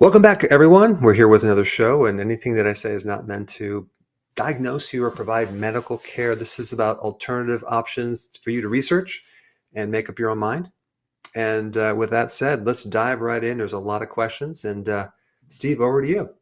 Welcome back, everyone. We're here with another show, and anything that I say is not meant to diagnose you or provide medical care. This is about alternative options for you to research and make up your own mind. And with that said, let's dive right in. There's a lot of questions. And Steve, over to you.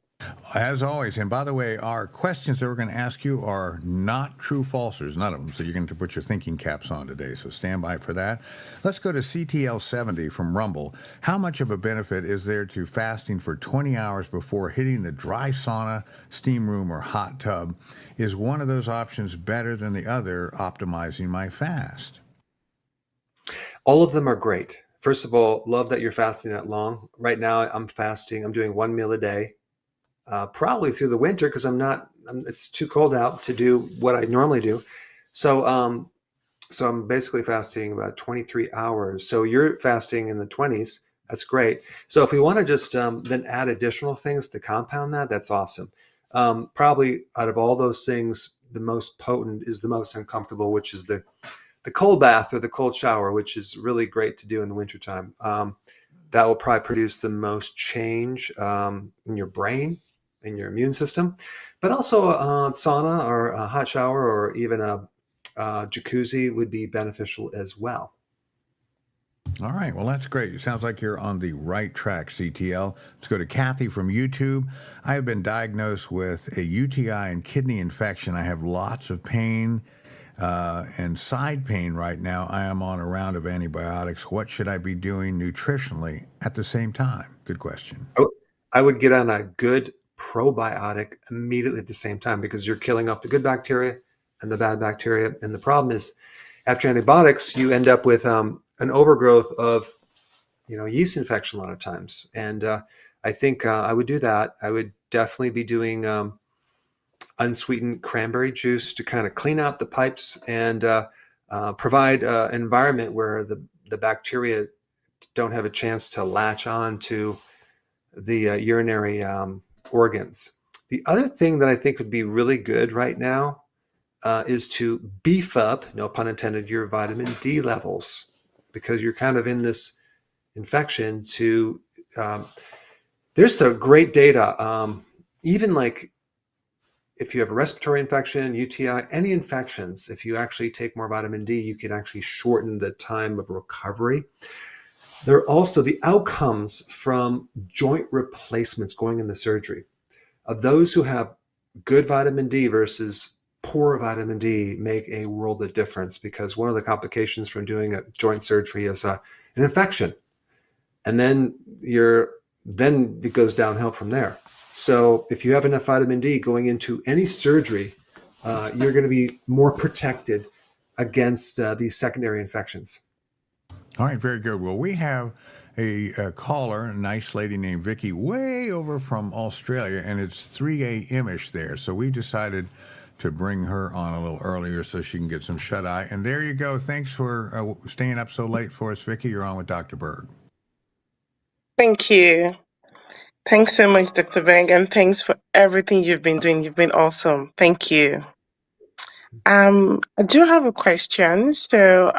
As always, and by the way, our questions that we're going to ask you are not true falsers, none of them. So you're going to put your thinking caps on today. So stand by for that. Let's go to CTL70 from Rumble. How much of a benefit is there to fasting for 20 hours before hitting the dry sauna, steam room, or hot tub? Is one of those options better than the other, optimizing my fast? All of them are great. First of all, love that you're fasting that long. Right now, I'm fasting. I'm doing one meal a day, probably through the winter because it's too cold out to do what I normally do. So, so I'm basically fasting about 23 hours. So you're fasting in the 20s. That's great. So if we want to just then add additional things to compound that, that's awesome. Probably out of all those things, the most potent is the most uncomfortable, which is the cold bath or the cold shower, which is really great to do in the wintertime. That will probably produce the most change in your brain, in your immune system, but also a sauna or a hot shower or even a jacuzzi would be beneficial as well. All right, well, that's great. It sounds like you're on the right track, CTL. Let's go to Kathy from YouTube. I have been diagnosed with a UTI and kidney infection. I have lots of pain and side pain right now. I am on a round of antibiotics. What should I be doing nutritionally at the same time? Good question. I would get on a good probiotic immediately at the same time because you're killing off the good bacteria and the bad bacteria. And the problem is, after antibiotics, you end up with an overgrowth of, yeast infection a lot of times. And I think I would do that. I would definitely be doing unsweetened cranberry juice to kind of clean out the pipes and provide an environment where the bacteria don't have a chance to latch on to the urinary organs. The other thing that I think would be really good right now is to beef up, no pun intended, your vitamin D levels because you're kind of in this infection there's some great data. Even like if you have a respiratory infection, UTI, any infections, if you actually take more vitamin D, you can actually shorten the time of recovery. There are also the outcomes from joint replacements going into surgery. Of those who have good vitamin D versus poor vitamin D make a world of difference because one of the complications from doing a joint surgery is an infection. And then it goes downhill from there. So if you have enough vitamin D going into any surgery, you're going to be more protected against these secondary infections. All right, very good. Well, we have a caller, a nice lady named Vicky, way over from Australia, and it's 3 a.m.-ish there. So we decided to bring her on a little earlier so she can get some shut-eye. And there you go. Thanks for staying up so late for us, Vicky. You're on with Dr. Berg. Thank you. Thanks so much, Dr. Berg, and thanks for everything you've been doing. You've been awesome. Thank you. I do have a question. So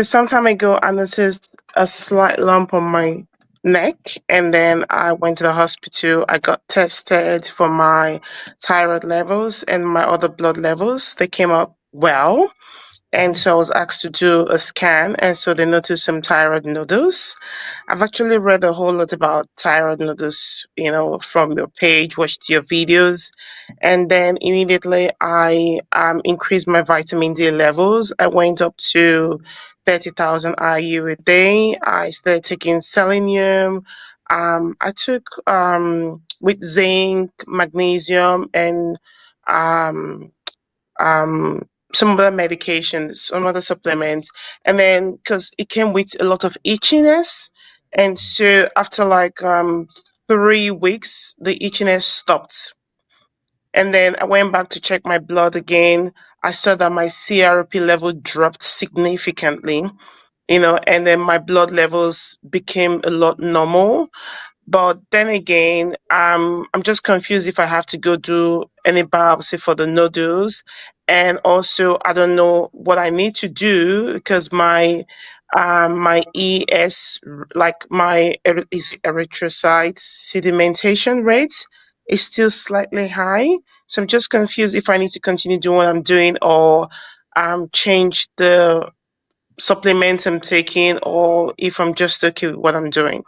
some time ago, I noticed a slight lump on my neck, and then I went to the hospital. I got tested for my thyroid levels and my other blood levels. They came up well. And so I was asked to do a scan, and so they noticed some thyroid nodules. I've actually read a whole lot about thyroid nodules, from your page, watched your videos, and then immediately I increased my vitamin D levels. I went up to 30,000 IU a day. I started taking selenium. I took with zinc, magnesium, and um, um, some other medications, some other supplements, and then because it came with a lot of itchiness, and so after like 3 weeks, the itchiness stopped, and then I went back to check my blood again. I saw that my CRP level dropped significantly, and then my blood levels became a lot normal. But then again, I'm just confused if I have to go do any biopsy for the nodules. And also, I don't know what I need to do because my my like my erythrocyte sedimentation rate is still slightly high. So I'm just confused if I need to continue doing what I'm doing or change the supplements I'm taking, or if I'm just okay with what I'm doing.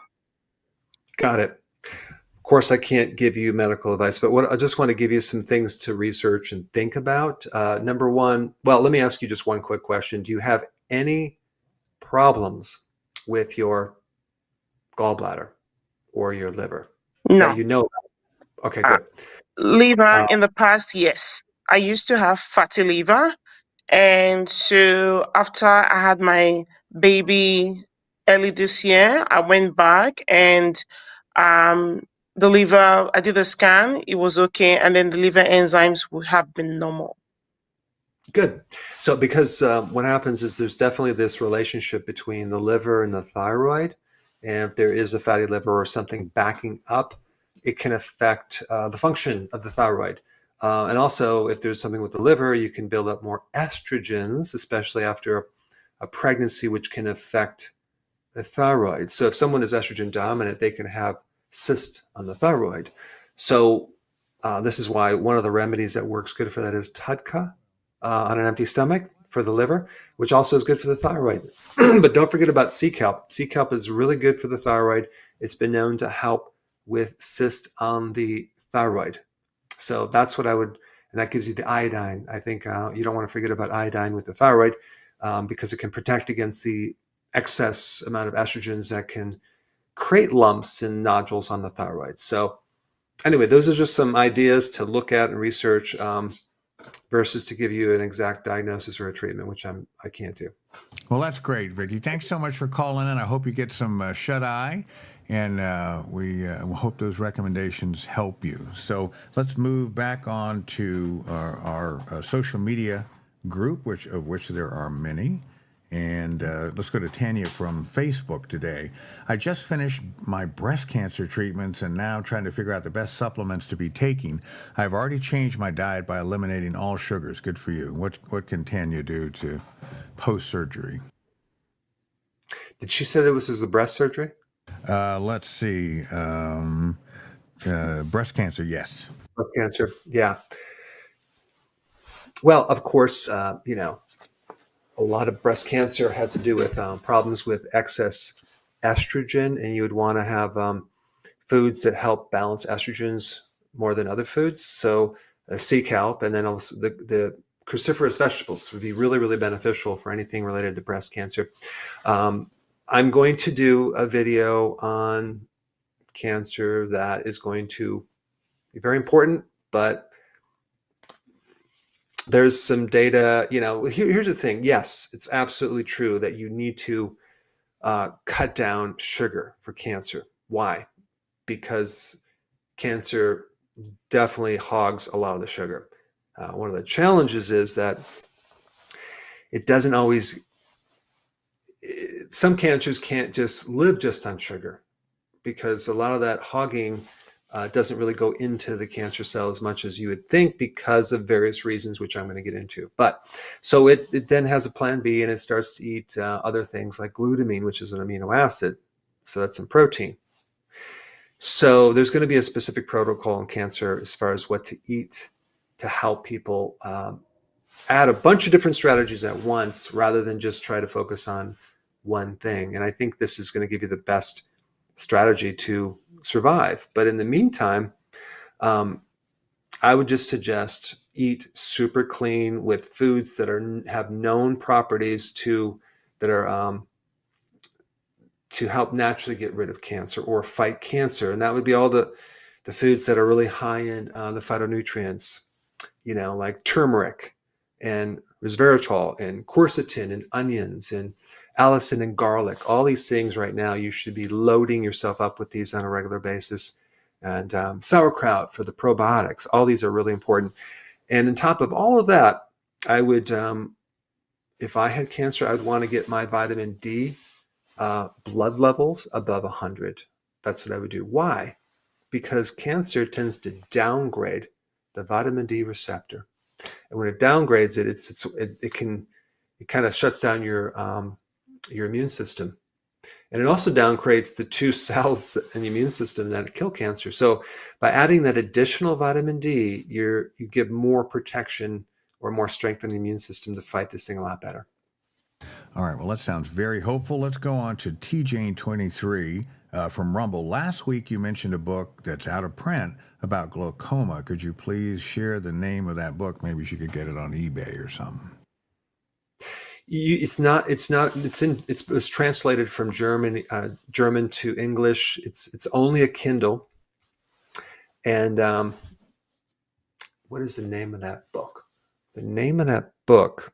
Got it. Of course, I can't give you medical advice, but what I just want to give you some things to research and think about. Number one, well, let me ask you just one quick question. Do you have any problems with your gallbladder or your liver that No. you know about? Okay, Uh, good. Liver Uh, in the past, yes. I used to have fatty liver. And so after I had my baby early this year, I went back and um, the liver, I did a scan, it was okay. And then the liver enzymes would have been normal. Good. So, because what happens is there's definitely this relationship between the liver and the thyroid. And if there is a fatty liver or something backing up, it can affect the function of the thyroid. And also, if there's something with the liver, you can build up more estrogens, especially after a pregnancy, which can affect the thyroid. So, if someone is estrogen dominant, they can have cyst on the thyroid. So, this is why one of the remedies that works good for that is TUDCA on an empty stomach for the liver, which also is good for the thyroid. But don't forget about sea kelp. Sea kelp is really good for the thyroid. It's been known to help with cyst on the thyroid. So that's what I would, and that gives you the iodine. I think you don't want to forget about iodine with the thyroid because it can protect against the excess amount of estrogens that can create lumps and nodules on the thyroid. So anyway, those are just some ideas to look at and research. Versus to give you an exact diagnosis or a treatment, which I can't do. Well, that's great, Vicky. Thanks so much for calling in. I hope you get some shut eye, and we hope those recommendations help you. So let's move back on to our social media group, of which there are many. And let's go to Tanya from Facebook today. I just finished my breast cancer treatments and now trying to figure out the best supplements to be taking. I've already changed my diet by eliminating all sugars. Good for you. What can Tanya do to post-surgery? Did she say that this was a breast surgery? Let's see. Breast cancer, yes. Breast cancer, yeah. Well, of course, a lot of breast cancer has to do with problems with excess estrogen, and you would want to have foods that help balance estrogens more than other foods. So sea kelp, and then also the cruciferous vegetables would be really, really beneficial for anything related to breast cancer. I'm going to do a video on cancer that is going to be very important, but there's some data, here's the thing. Yes, it's absolutely true that you need to cut down sugar for cancer. Why? Because cancer definitely hogs a lot of the sugar. One of the challenges is that it doesn't always, some cancers can't just live just on sugar because a lot of that hogging doesn't really go into the cancer cell as much as you would think because of various reasons, which I'm going to get into. But so it then has a plan B and it starts to eat other things like glutamine, which is an amino acid. So that's some protein. So there's going to be a specific protocol in cancer as far as what to eat to help people add a bunch of different strategies at once rather than just try to focus on one thing. And I think this is going to give you the best strategy to survive. But in the meantime, I would just suggest eat super clean with foods that have known properties that are to help naturally get rid of cancer or fight cancer. And that would be all the foods that are really high in the phytonutrients, like turmeric and resveratrol and quercetin and onions and allicin and garlic. All these things right now, you should be loading yourself up with these on a regular basis. And sauerkraut for the probiotics. All these are really important. And on top of all of that, I would, if I had cancer, I'd want to get my vitamin D blood levels above 100. That's what I would do. Why? Because cancer tends to downgrade the vitamin D receptor. And when it downgrades it, it kind of shuts down your your immune system. And it also downcreates the two cells in the immune system that kill cancer. So by adding that additional vitamin D, you give more protection or more strength in the immune system to fight this thing a lot better. All right, well, that sounds very hopeful. Let's go on to TJane23 from Rumble. Last week, you mentioned a book that's out of print about glaucoma. Could you please share the name of that book? Maybe she could get it on eBay or something. It's translated from German to English. It's only a Kindle. And what is the name of that book? The name of that book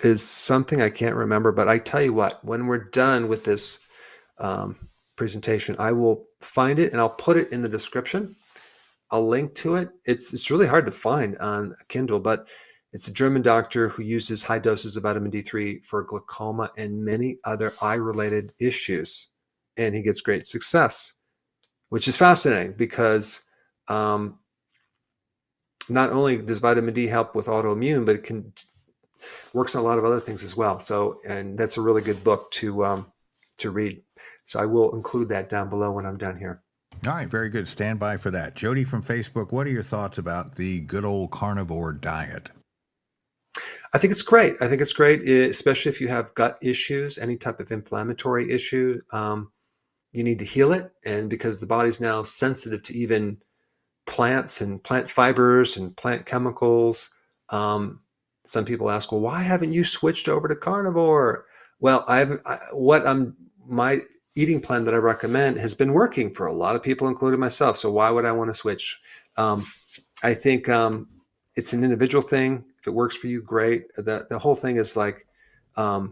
is something I can't remember, but I tell you what, when we're done with this presentation, I will find it and I'll put it in the description. I'll link to it. It's really hard to find on Kindle, but it's a German doctor who uses high doses of vitamin D3 for glaucoma and many other eye-related issues. And he gets great success, which is fascinating because not only does vitamin D help with autoimmune, but it works on a lot of other things as well. So, and that's a really good book to read. So I will include that down below when I'm done here. All right, very good. Stand by for that. Jody from Facebook, what are your thoughts about the good old carnivore diet? I think it's great. I think it's great, especially if you have gut issues, any type of inflammatory issue. You need to heal it. And because the body's now sensitive to even plants and plant fibers and plant chemicals, some people ask, well, why haven't you switched over to carnivore? Well, my eating plan that I recommend has been working for a lot of people, including myself. So why would I want to switch? I think it's an individual thing. If it works for you, great. The whole thing is like, I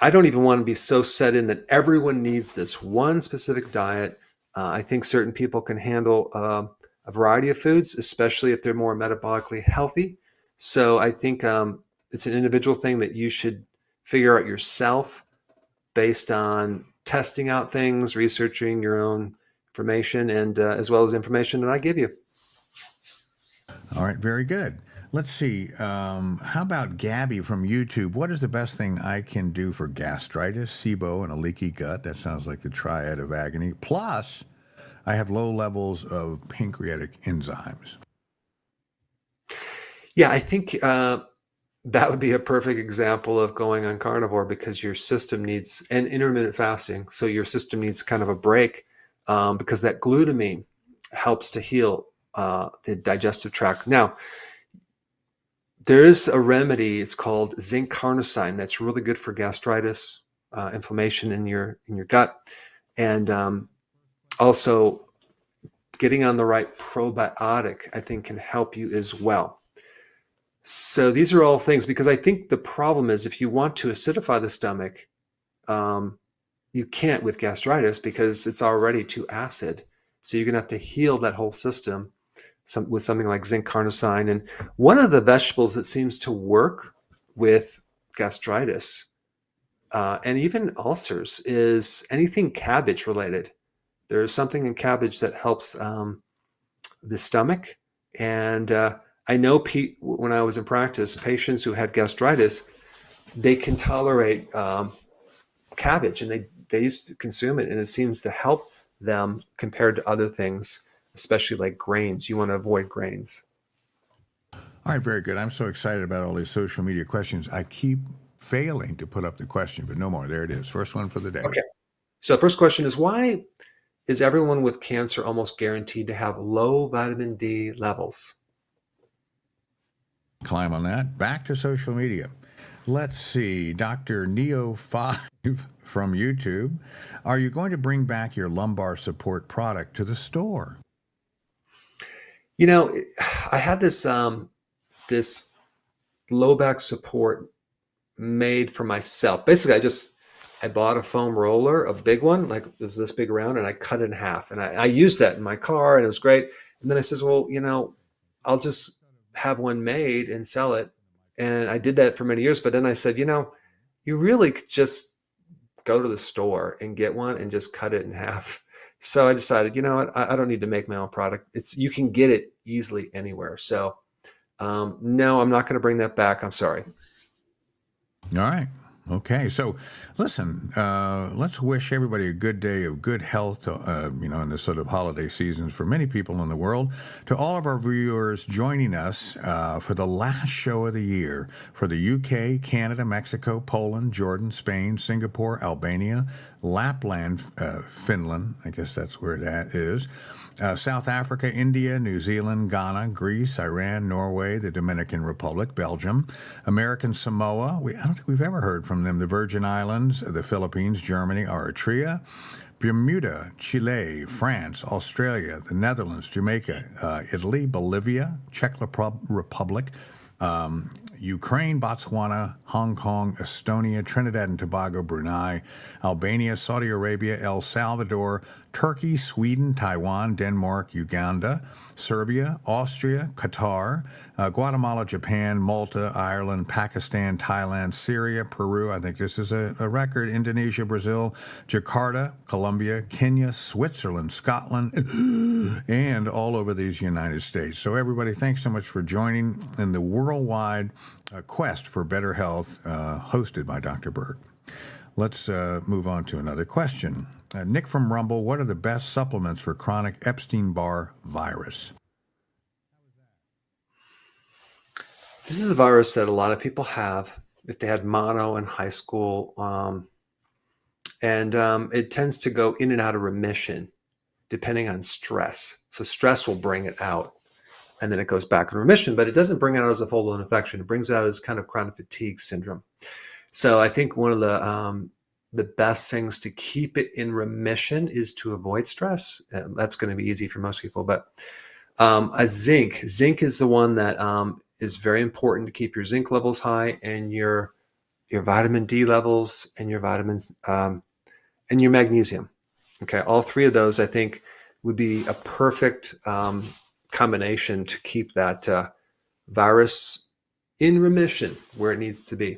don't even want to be so set in that everyone needs this one specific diet. I think certain people can handle a variety of foods, especially if they're more metabolically healthy. So I think it's an individual thing that you should figure out yourself based on testing out things, researching your own information, and as well as information that I give you. All right, very good. Let's see. How about Gabby from YouTube? What is the best thing I can do for gastritis, SIBO, and a leaky gut? That sounds like the triad of agony. Plus, I have low levels of pancreatic enzymes. Yeah, I think that would be a perfect example of going on carnivore because your system needs, and intermittent fasting, so your system needs kind of a break because that glutamine helps to heal the digestive tract. Now, there is a remedy. It's called zinc carnosine. That's really good for gastritis, inflammation in your gut, and also getting on the right probiotic, I think, can help you as well. So these are all things, because I think the problem is if you want to acidify the stomach, you can't with gastritis because it's already too acid. So you're going to have to heal that whole system with something like zinc carnosine. And one of the vegetables that seems to work with gastritis and even ulcers is anything cabbage related. There's something in cabbage that helps the stomach. And I know when I was in practice, patients who had gastritis, they can tolerate cabbage and they used to consume it, and it seems to help them compared to other things, especially like grains. You want to avoid grains. All right, very good. I'm so excited about all these social media questions. I keep failing to put up the question, but no more. There it is. First one for the day. Okay. So first question is, why is everyone with cancer almost guaranteed to have low vitamin D levels? Climb on that. Back to social media. Let's see. Dr. Neo5 from YouTube. Are you going to bring back your lumbar support product to the store? You know, I had this this low back support made for myself. Basically, I bought a foam roller, a big one, like it was this big around, and I cut it in half. And I used that in my car, and it was great. And then I said, well, you know, I'll just have one made and sell it. And I did that for many years. But then I said, you know, you really could just go to the store and get one and just cut it in half. So I decided, you know what, I don't need to make my own product. You can get it easily anywhere. So no, I'm not going to bring that back. I'm sorry. All right. Okay. So, listen, let's wish everybody a good day of good health, in this sort of holiday seasons for many people in the world. To all of our viewers joining us for the last show of the year for the UK, Canada, Mexico, Poland, Jordan, Spain, Singapore, Albania, Lapland, Finland, I guess that's where that is. South Africa, India, New Zealand, Ghana, Greece, Iran, Norway, the Dominican Republic, Belgium, American Samoa. I don't think we've ever heard from them. The Virgin Islands, the Philippines, Germany, Eritrea, Bermuda, Chile, France, Australia, the Netherlands, Jamaica, Italy, Bolivia, Czech Republic, Ukraine, Botswana, Hong Kong, Estonia, Trinidad and Tobago, Brunei, Albania, Saudi Arabia, El Salvador, Turkey, Sweden, Taiwan, Denmark, Uganda, Serbia, Austria, Qatar, Guatemala, Japan, Malta, Ireland, Pakistan, Thailand, Syria, Peru. I think this is a record. Indonesia, Brazil, Jakarta, Colombia, Kenya, Switzerland, Scotland, and all over these United States. So everybody, thanks so much for joining in the worldwide quest for better health hosted by Dr. Berg. Let's move on to another question. Nick from Rumble, what are the best supplements for chronic Epstein-Barr virus? This is a virus that a lot of people have if they had mono in high school. And it tends to go in and out of remission depending on stress. So stress will bring it out and then it goes back in remission, but it doesn't bring it out as a full-blown infection. It brings it out as kind of chronic fatigue syndrome. So I think one of the best things to keep it in remission is to avoid stress. That's going to be easy for most people, but zinc is the one that is very important to keep your zinc levels high and your vitamin D levels and your vitamins and your magnesium. Okay, all three of those I think would be a perfect combination to keep that virus in remission where it needs to be.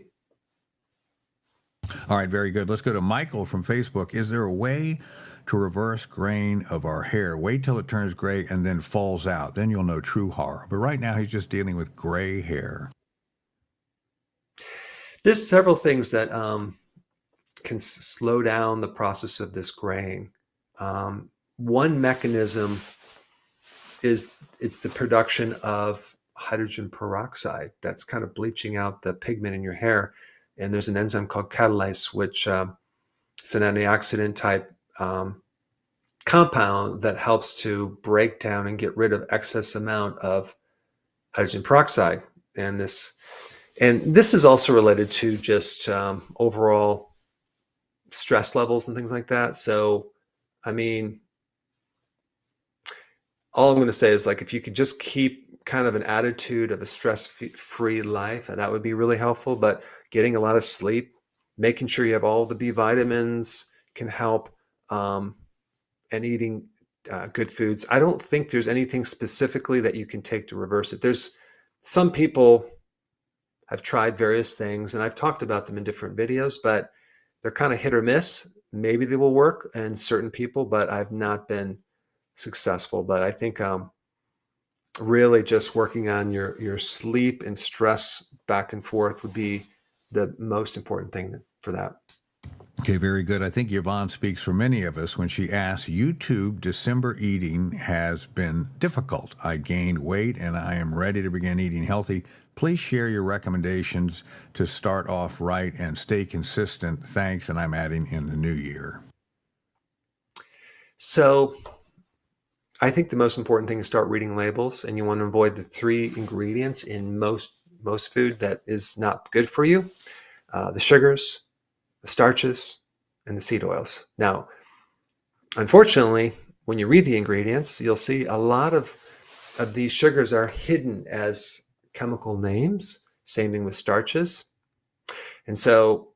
All right, very good. Let's go to Michael from Facebook. Is there a way to reverse graying of our hair? Wait till it turns gray and then falls out. Then you'll know true horror. But right now, he's just dealing with gray hair. There's several things that can slow down the process of this graying. One mechanism is it's the production of hydrogen peroxide that's kind of bleaching out the pigment in your hair. And there's an enzyme called catalase, which it's an antioxidant type compound that helps to break down and get rid of excess amount of hydrogen peroxide. And this is also related to just overall stress levels and things like that. So, I mean, all I'm going to say is, like, if you could just keep kind of an attitude of a stress-free life, that would be really helpful. But getting a lot of sleep, making sure you have all the B vitamins can help, and eating good foods. I don't think there's anything specifically that you can take to reverse it. There's some people have tried various things, and I've talked about them in different videos, but they're kind of hit or miss. Maybe they will work in certain people, but I've not been successful. But I think really just working on your sleep and stress back and forth would be the most important thing for that. Okay, very good. I think Yvonne speaks for many of us when she asks, YouTube December eating has been difficult. I gained weight and I am ready to begin eating healthy. Please share your recommendations to start off right and stay consistent. Thanks, and I'm adding in the new year. So I think the most important thing is start reading labels, and you want to avoid the 3 ingredients in most food that is not good for you: the sugars, the starches, and the seed oils. Now, unfortunately, when you read the ingredients, you'll see a lot of these sugars are hidden as chemical names. Same thing with starches. And so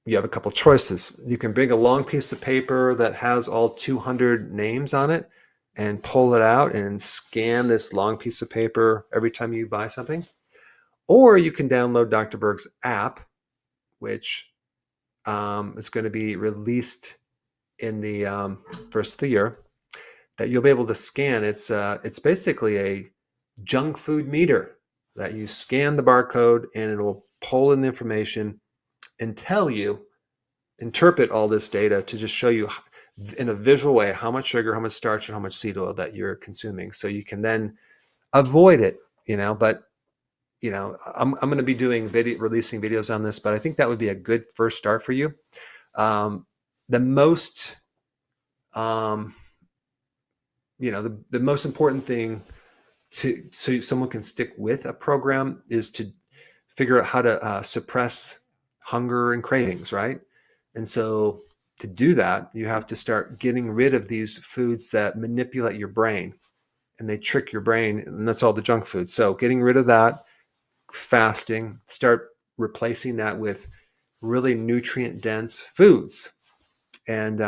you have a couple choices. You can bring a long piece of paper that has all 200 names on it and pull it out and scan this long piece of paper every time you buy something. Or you can download Dr. Berg's app, which is going to be released in the first of the year, that you'll be able to scan. It's basically a junk food meter that you scan the barcode and it'll pull in the information and tell you, interpret all this data to just show you in a visual way how much sugar, how much starch, and how much seed oil that you're consuming. So you can then avoid it, but I'm going to be releasing videos on this, but I think that would be a good first start for you. The most, the most important thing so someone can stick with a program is to figure out how to suppress hunger and cravings, right? And so to do that, you have to start getting rid of these foods that manipulate your brain and they trick your brain, and that's all the junk food. So getting rid of that, fasting, start replacing that with really nutrient dense foods. And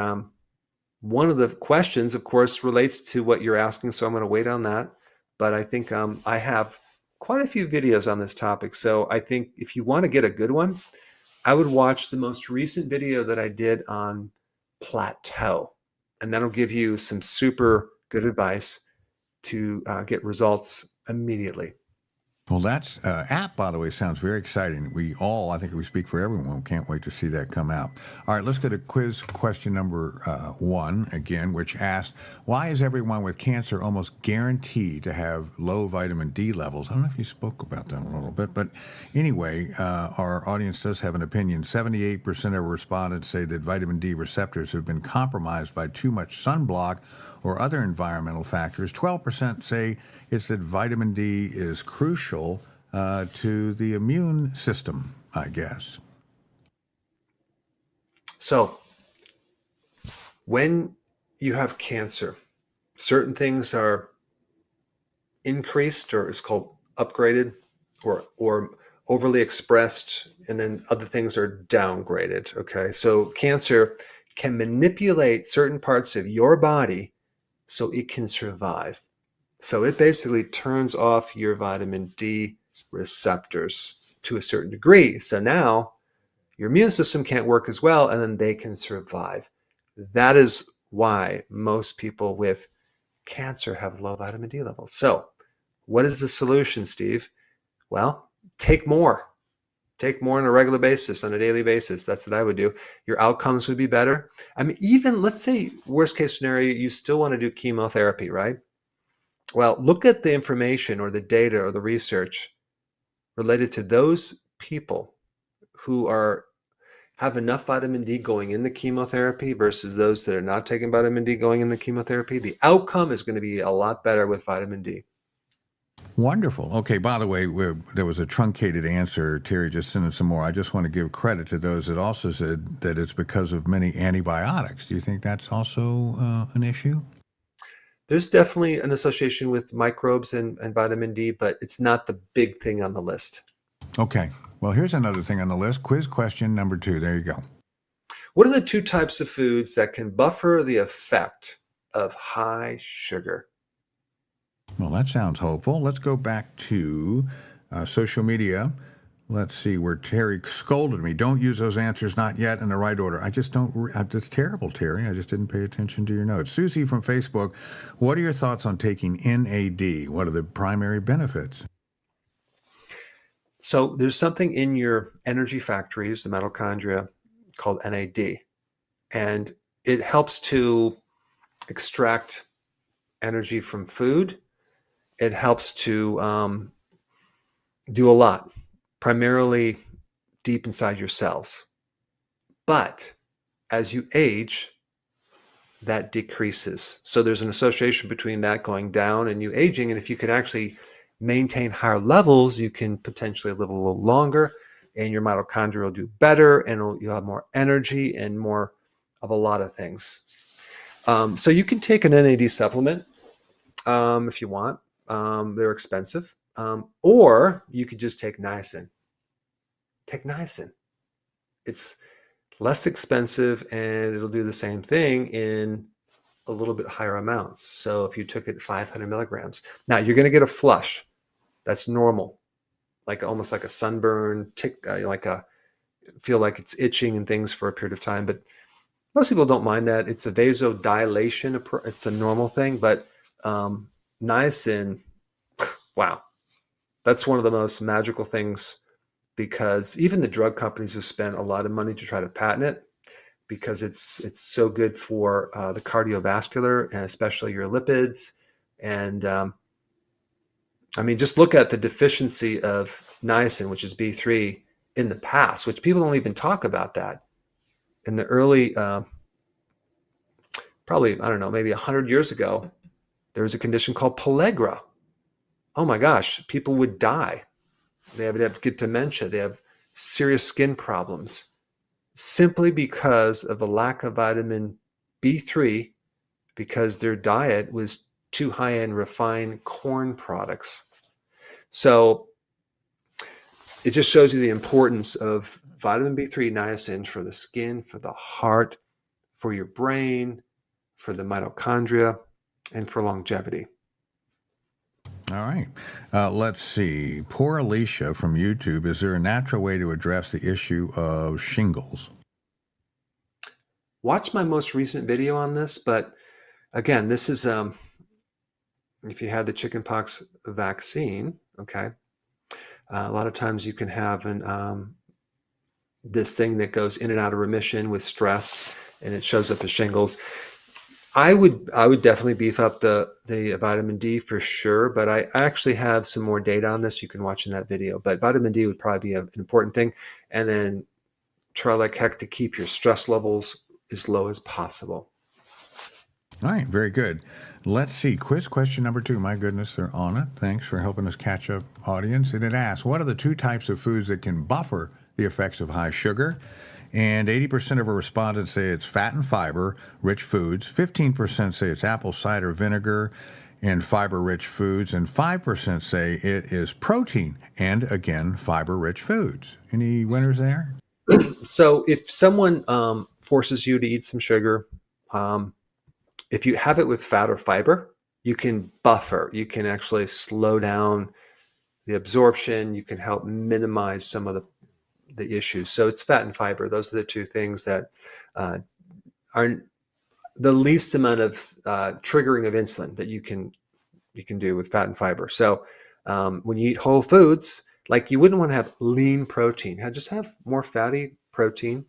one of the questions, of course, relates to what you're asking, so I'm going to wait on that. But I think I have quite a few videos on this topic. So I think if you want to get a good one, I would watch the most recent video that I did on plateau. And that'll give you some super good advice to get results immediately. Well, that app, by the way, sounds very exciting. I think we speak for everyone. Can't wait to see that come out. All right, let's go to quiz question number 1 again, which asked, why is everyone with cancer almost guaranteed to have low vitamin D levels? I don't know if you spoke about that a little bit, but anyway, our audience does have an opinion. 78% of respondents say that vitamin D receptors have been compromised by too much sunblock or other environmental factors. 12% say it's that vitamin D is crucial to the immune system, I guess. So when you have cancer, certain things are increased, or it's called upgraded, or overly expressed, and then other things are downgraded. Okay, so cancer can manipulate certain parts of your body so it can survive. So it basically turns off your vitamin D receptors to a certain degree. So now your immune system can't work as well, and then they can survive. That is why most people with cancer have low vitamin D levels. So what is the solution, Steve? Well, take more. Take more on a regular basis, on a daily basis. That's what I would do. Your outcomes would be better. I mean, even let's say worst case scenario, you still want to do chemotherapy, right? Well, look at the information or the data or the research related to those people who have enough vitamin D going in the chemotherapy versus those that are not taking vitamin D going in the chemotherapy. The outcome is going to be a lot better with vitamin D. Wonderful. Okay, by the way, there was a truncated answer. Terry just sent in some more. I just want to give credit to those that also said that it's because of many antibiotics. Do you think that's also an issue? There's definitely an association with microbes and vitamin D, but it's not the big thing on the list. Okay. Well, here's another thing on the list. Quiz question number 2. There you go. What are the 2 types of foods that can buffer the effect of high sugar? Well, that sounds hopeful. Let's go back to social media. Let's see where Terry scolded me. Don't use those answers, not yet, in the right order. I just don't. That's terrible, Terry. I just didn't pay attention to your notes. Susie from Facebook, what are your thoughts on taking NAD? What are the primary benefits? So there's something in your energy factories, the mitochondria, called NAD, and it helps to extract energy from food. It helps to do a lot, primarily deep inside your cells. But as you age, that decreases. So there's an association between that going down and you aging. And if you can actually maintain higher levels, you can potentially live a little longer, and your mitochondria will do better, and you'll have more energy and more of a lot of things. So you can take an NAD supplement if you want. They're expensive. Or you could just take niacin. Take niacin. It's less expensive and it'll do the same thing in a little bit higher amounts. So if you took it 500 milligrams, now you're going to get a flush. That's normal, like almost like a sunburn, feel like it's itching and things for a period of time. But most people don't mind that. It's a vasodilation. It's a normal thing. But niacin, wow, that's one of the most magical things because even the drug companies have spent a lot of money to try to patent it because it's so good for the cardiovascular and especially your lipids. And I mean, just look at the deficiency of niacin, which is B3, in the past, which people don't even talk about that. In the early, probably, I don't know, maybe 100 years ago, there was a condition called pellagra. Oh my gosh, people would die. They have to get dementia. They have serious skin problems simply because of the lack of vitamin B3 because their diet was too high in refined corn products. So it just shows you the importance of vitamin B3 niacin for the skin, for the heart, for your brain, for the mitochondria, and for longevity. All right. Let's see. Poor Alicia from YouTube. Is there a natural way to address the issue of shingles? Watch my most recent video on this, but again, this is if you had the chickenpox vaccine, okay, a lot of times you can have this thing that goes in and out of remission with stress, and it shows up as shingles. I would definitely beef up the vitamin D for sure, but I actually have some more data on this you can watch in that video. But vitamin D would probably be an important thing, and then try like heck to keep your stress levels as low as possible. All right, very good. Let's see. Quiz question number 2. My goodness, they're on it. Thanks for helping us catch up, audience. And it asks, what are the 2 types of foods that can buffer the effects of high sugar? And 80% of our respondents say it's fat and fiber-rich foods. 15% say it's apple cider vinegar and fiber-rich foods. And 5% say it is protein and, again, fiber-rich foods. Any winners there? So if someone forces you to eat some sugar, if you have it with fat or fiber, you can buffer. You can actually slow down the absorption. You can help minimize some of the issues. So it's fat and fiber. Those are the 2 things that are the least amount of triggering of insulin that you can do with fat and fiber. So when you eat whole foods, like you wouldn't want to have lean protein. Just have more fatty protein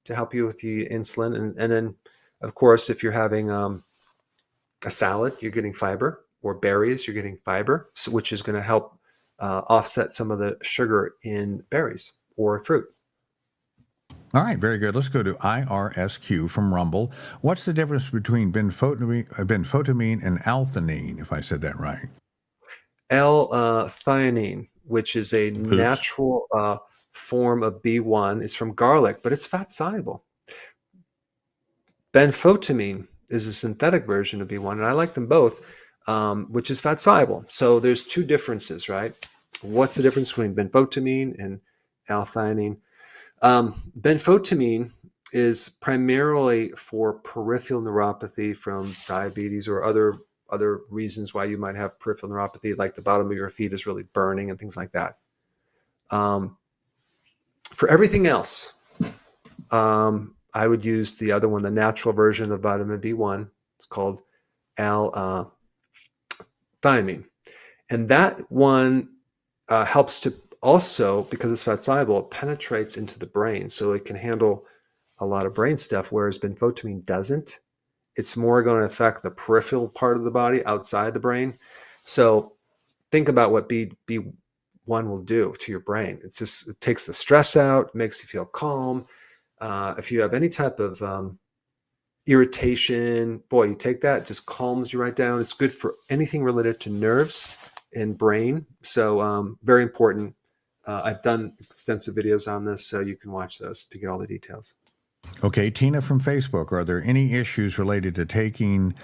to help you with the insulin. And then, of course, if you're having a salad, you're getting fiber, or berries, you're getting fiber, which is going to help offset some of the sugar in berries or fruit. All right, very good. Let's go to IRSQ from Rumble. What's the difference between benfotiamine and allithiamine, if I said that right? L-theanine, which is a natural form of B1. It's from garlic, but it's fat soluble. Benfotiamine is a synthetic version of B1, and I like them both, which is fat soluble. So there's 2 differences, right? What's the difference between benfotiamine and L-theanine? Benfotiamine is primarily for peripheral neuropathy from diabetes or other reasons why you might have peripheral neuropathy, like the bottom of your feet is really burning and things like that. For everything else, I would use the other one, the natural version of vitamin B1. It's called L-thiamine. And that one helps to also, because it's fat soluble, it penetrates into the brain. So it can handle a lot of brain stuff, whereas benfotiamine doesn't. It's more going to affect the peripheral part of the body outside the brain. So think about what B1 will do to your brain. It takes the stress out, makes you feel calm. If you have any type of irritation, boy, you take that, it just calms you right down. It's good for anything related to nerves and brain. So very important. I've done extensive videos on this, so you can watch those to get all the details. Okay, Tina from Facebook, are there any issues related to taking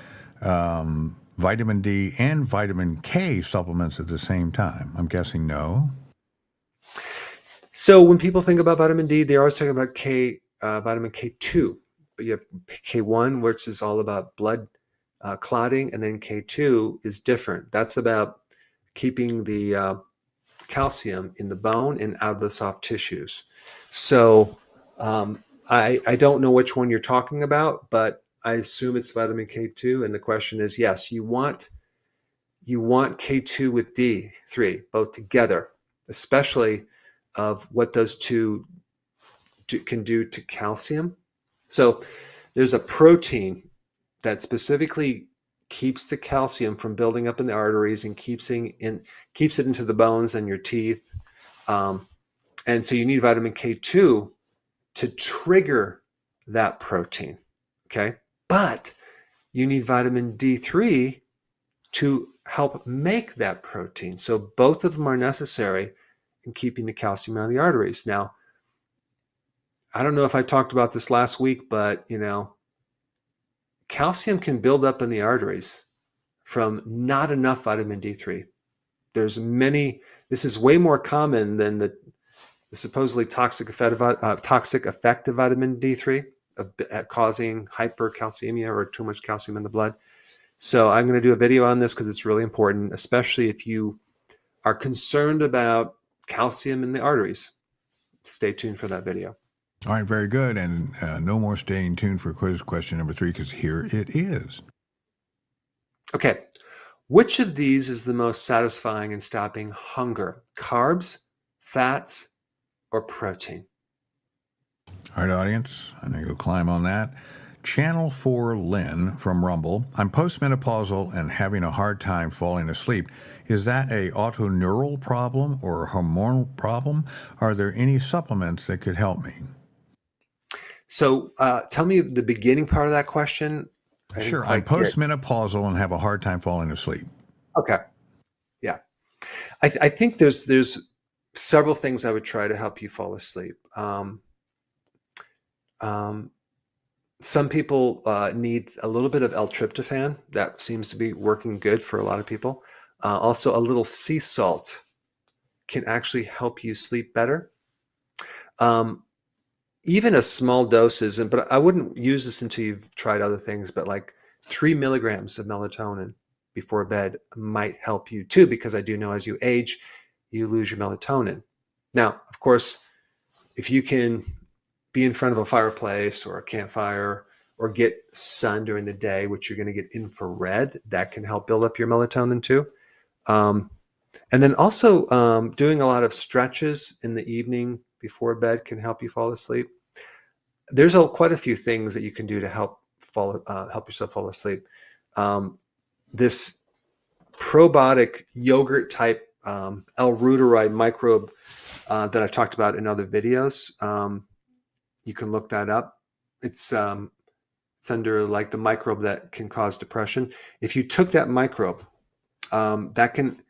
vitamin D and vitamin K supplements at the same time? I'm guessing no. So when people think about vitamin D, they're always talking about vitamin K2, but you have K1, which is all about blood clotting, and then K2 is different. That's about keeping the calcium in the bone and out of the soft tissues. So I don't know which one you're talking about, but I assume it's vitamin K2. And the question is, yes, you want K2 with D3 both together, especially of what those two can do to calcium. So there's a protein that specifically keeps the calcium from building up in the arteries and keeps it into the bones and your teeth. And so you need vitamin K2 to trigger that protein. Okay. But you need vitamin D3 to help make that protein. So both of them are necessary in keeping the calcium out of the arteries. Now, I don't know if I talked about this last week, but calcium can build up in the arteries from not enough vitamin D3. This is way more common than the supposedly toxic effect of vitamin D3 causing hypercalcemia or too much calcium in the blood. So I'm going to do a video on this because it's really important, especially if you are concerned about calcium in the arteries. Stay tuned for that video. All right, very good. And no more staying tuned for quiz question number 3, because here it is. Okay. Which of these is the most satisfying in stopping hunger? Carbs, fats, or protein? All right, audience, I'm going to go climb on that. Channel 4 Lynn from Rumble. I'm postmenopausal and having a hard time falling asleep. Is that a autoneural problem or a hormonal problem? Are there any supplements that could help me? So tell me the beginning part of that question. Sure. I'm postmenopausal and have a hard time falling asleep. Okay. Yeah. I think there's several things I would try to help you fall asleep. Some people need a little bit of L-tryptophan. That seems to be working good for a lot of people. Also, a little sea salt can actually help you sleep better. Even a small doses, but I wouldn't use this until you've tried other things, but like 3 milligrams of melatonin before bed might help you too, because I do know as you age, you lose your melatonin. Now, of course, if you can be in front of a fireplace or a campfire or get sun during the day, which you're going to get infrared, that can help build up your melatonin too. And then also doing a lot of stretches in the evening before bed can help you fall asleep. There's quite a few things that you can do to help yourself fall asleep. This probiotic yogurt type L-reuteri microbe that I've talked about in other videos, you can look that up. It's under like the microbe that can cause depression. If you took that microbe, that can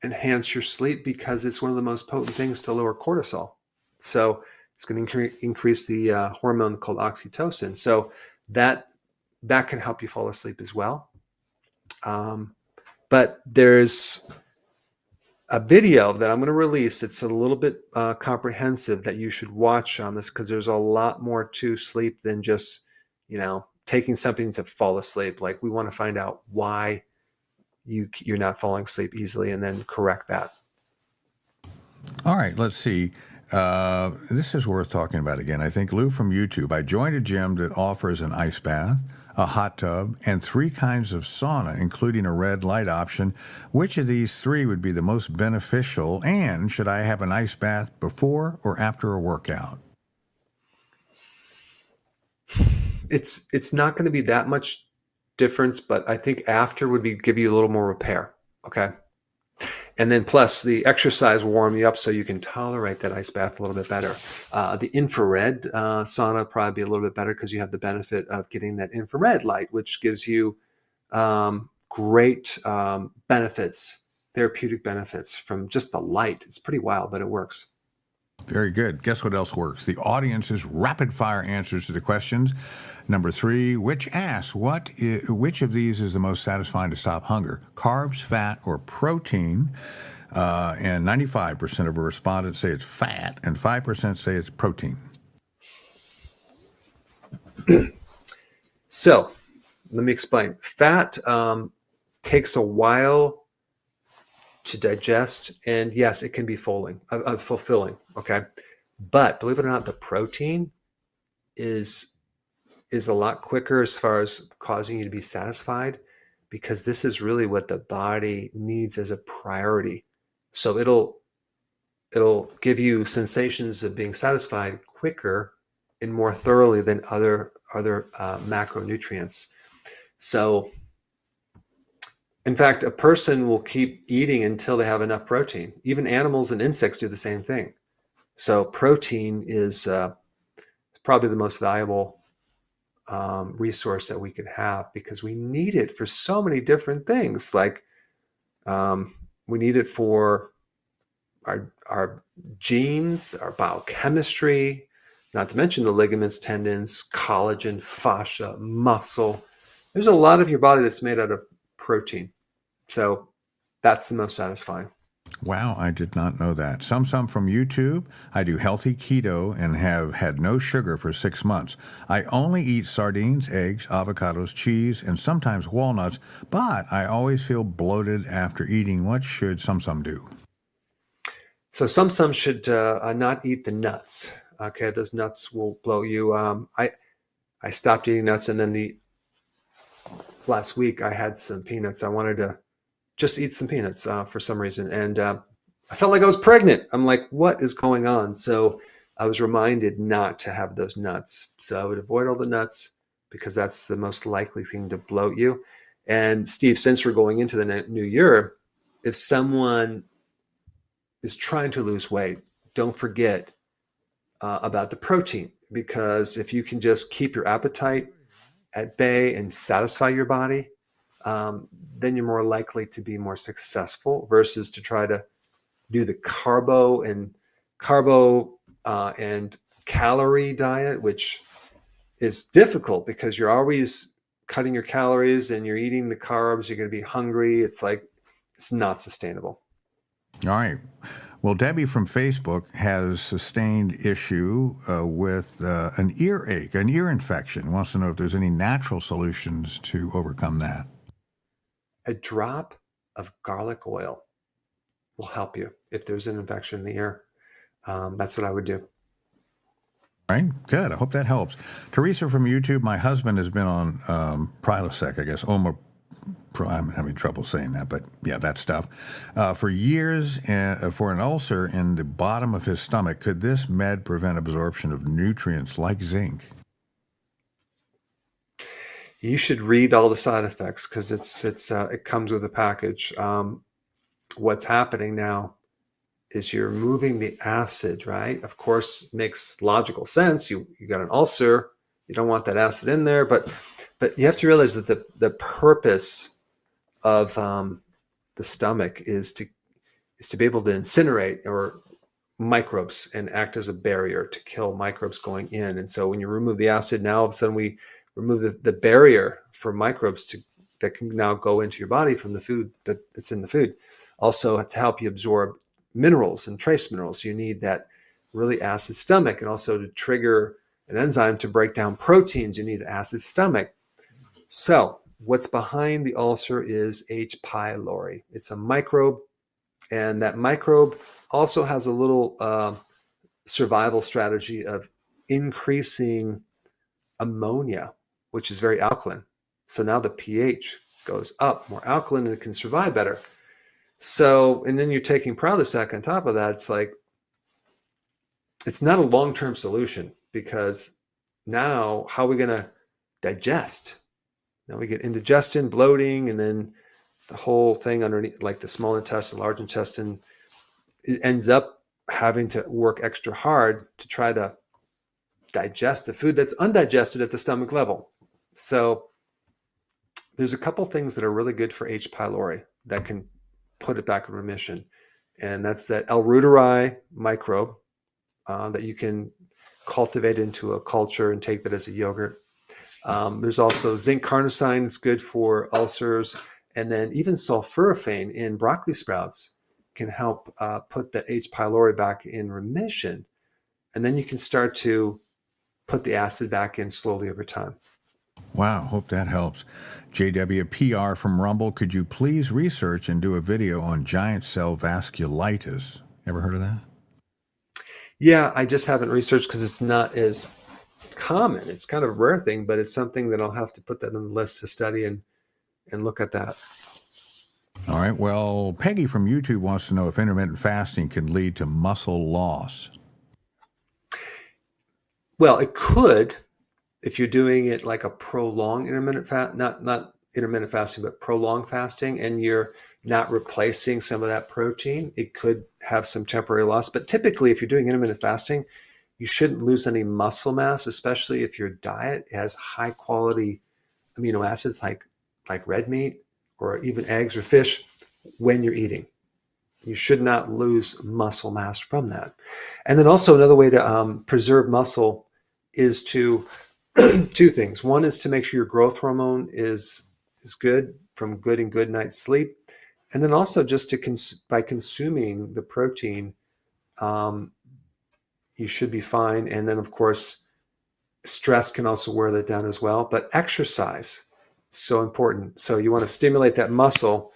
enhance your sleep because it's one of the most potent things to lower cortisol. So it's going to increase the hormone called oxytocin. So that can help you fall asleep as well. But there's a video that I'm going to release. It's a little bit comprehensive that you should watch on this because there's a lot more to sleep than just, taking something to fall asleep. Like we want to find out why you're not falling asleep easily and then correct that. All right, let's see. This is worth talking about again. I think Lou from YouTube. I joined a gym that offers an ice bath, a hot tub, and 3 kinds of sauna, including a red light option. Which of these 3 would be the most beneficial? And should I have an ice bath before or after a workout? It's not going to be that much difference, but I think after would give you a little more repair. Okay. And then plus the exercise will warm you up so you can tolerate that ice bath a little bit better. The infrared sauna will probably be a little bit better because you have the benefit of getting that infrared light, which gives you great benefits, therapeutic benefits from just the light. It's pretty wild, but it works. Very good. Guess what else works? The audience's rapid fire answers to the questions. Number 3, which of these is the most satisfying to stop hunger? Carbs, fat, or protein? And 95% of respondents say it's fat, and 5% say it's protein. So let me explain. Fat takes a while to digest, and yes, it can be fulfilling. Okay, but believe it or not, the protein is a lot quicker as far as causing you to be satisfied, because this is really what the body needs as a priority. So it'll give you sensations of being satisfied quicker and more thoroughly than other macronutrients. So, in fact, a person will keep eating until they have enough protein. Even animals and insects do the same thing. So, protein is probably the most valuable resource that we could have, because we need it for so many different things. Like we need it for our genes, our biochemistry, not to mention the ligaments, tendons, collagen, fascia, muscle. There's a lot of your body that's made out of protein. So that's the most satisfying. Wow, I did not know that. Some from YouTube. I do healthy keto and have had no sugar for 6 months. I only eat sardines, eggs, avocados, cheese, and sometimes walnuts, but I always feel bloated after eating. What should some do? So some should not eat the nuts. Okay, those nuts will blow you. I stopped eating nuts, and then last week I had some peanuts. I wanted to just eat some peanuts for some reason, and I felt like I was pregnant. I'm like, what is going on? So I was reminded not to have those nuts. So I would avoid all the nuts, because that's the most likely thing to bloat you. And Steve, since we're going into the new year, if someone is trying to lose weight, don't forget about the protein, because if you can just keep your appetite at bay and satisfy your body, then you're more likely to be more successful versus to try to do the carbo and calorie diet, which is difficult because you're always cutting your calories and you're eating the carbs. You're going to be hungry. It's not sustainable. All right. Well, Debbie from Facebook has sustained issue with an earache, an ear infection. Wants to know if there's any natural solutions to overcome that. A drop of garlic oil will help you if there's an infection in the ear. That's what I would do. All right, good. I hope that helps. Teresa from YouTube, my husband has been on Prilosec, I guess, I'm having trouble saying that, but yeah, that stuff. For years, for an ulcer in the bottom of his stomach. Could this med prevent absorption of nutrients like zinc? You should read all the side effects, because it comes with a package. What's happening now is you're removing the acid, right? Of course, makes logical sense. You got an ulcer, you don't want that acid in there, but you have to realize that the purpose of the stomach is to be able to incinerate or microbes and act as a barrier to kill microbes going in. And so when you remove the acid, now all of a sudden we remove the barrier for microbes that can now go into your body from the food that's in the food. Also, to help you absorb minerals and trace minerals, you need that really acid stomach. And also to trigger an enzyme to break down proteins, you need an acid stomach. So what's behind the ulcer is H. pylori. It's a microbe, and that microbe also has a little survival strategy of increasing ammonia, which is very alkaline. So now the pH goes up, more alkaline, and it can survive better. So, and then you're taking Prilosec on top of that. It's not a long-term solution, because now how are we going to digest? Now we get indigestion, bloating, and then the whole thing underneath, like the small intestine, large intestine, it ends up having to work extra hard to try to digest the food that's undigested at the stomach level. So there's a couple things that are really good for H. pylori that can put it back in remission. And that's that L. reuteri microbe that you can cultivate into a culture and take that as a yogurt. There's also zinc carnosine. It's good for ulcers. And then even sulforaphane in broccoli sprouts can help put the H. pylori back in remission. And then you can start to put the acid back in slowly over time. Wow, hope that helps. JWPR from Rumble, could you please research and do a video on giant cell vasculitis? Ever heard of that? Yeah, I just haven't researched because it's not as common. It's kind of a rare thing, but it's something that I'll have to put that on the list to study and look at that. All right. Well, Peggy from YouTube wants to know if intermittent fasting can lead to muscle loss. Well, it could if you're doing it like a prolonged intermittent fast, not intermittent fasting, but prolonged fasting, and you're not replacing some of that protein, it could have some temporary loss. But typically, if you're doing intermittent fasting, you shouldn't lose any muscle mass, especially if your diet has high quality amino acids like red meat or even eggs or fish when you're eating. You should not lose muscle mass from that. And then also another way to preserve muscle is to two things. One is to make sure your growth hormone is good from good and good night's sleep, and then also just to by consuming the protein, um, you should be fine. And then of course, stress can also wear that down as well. But exercise, so important. So you want to stimulate that muscle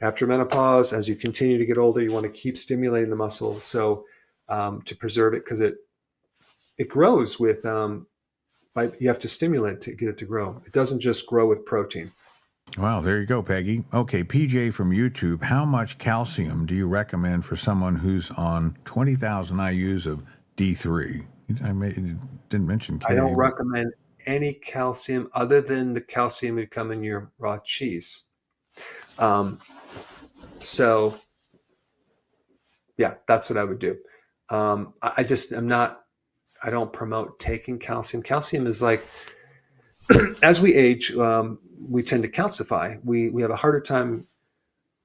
after menopause. As you continue to get older, you want to keep stimulating the muscle so to preserve it, because it grows with you have to stimulate it to get it to grow. It doesn't just grow with protein. Wow, there you go, Peggy. Okay, PJ from YouTube, how much calcium do you recommend for someone who's on 20,000 IUs of D3? Didn't mention K. I don't recommend any calcium other than the calcium that come in your raw cheese. So yeah, that's what I would do. I don't promote taking calcium. Calcium is like, as we age, we tend to calcify. We have a harder time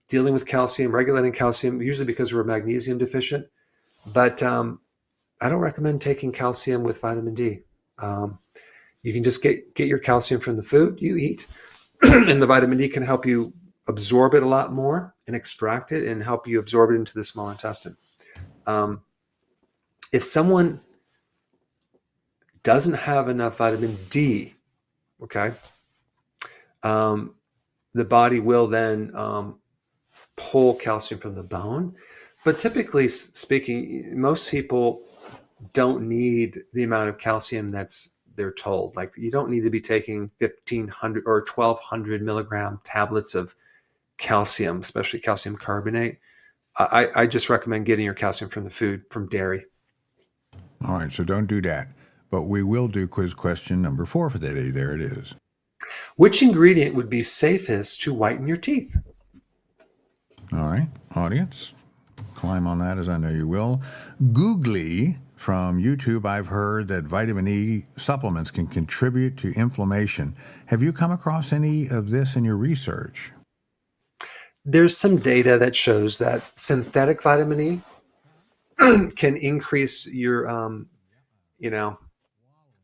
dealing with calcium, regulating calcium, usually because we're magnesium deficient. But I don't recommend taking calcium with vitamin D. You can just get your calcium from the food you eat, and the vitamin D can help you absorb it a lot more and extract it and help you absorb it into the small intestine. If someone doesn't have enough vitamin D, okay, the body will then pull calcium from the bone. But typically speaking, most people don't need the amount of calcium they're told. Like, you don't need to be taking 1,500 or 1,200 milligram tablets of calcium, especially calcium carbonate. I just recommend getting your calcium from the food, from dairy. All right, so don't do that. But we will do quiz question number 4 for the day. There it is. Which ingredient would be safest to whiten your teeth? All right, audience, climb on that as I know you will. Googly from YouTube, I've heard that vitamin E supplements can contribute to inflammation. Have you come across any of this in your research? There's some data that shows that synthetic vitamin E can increase your,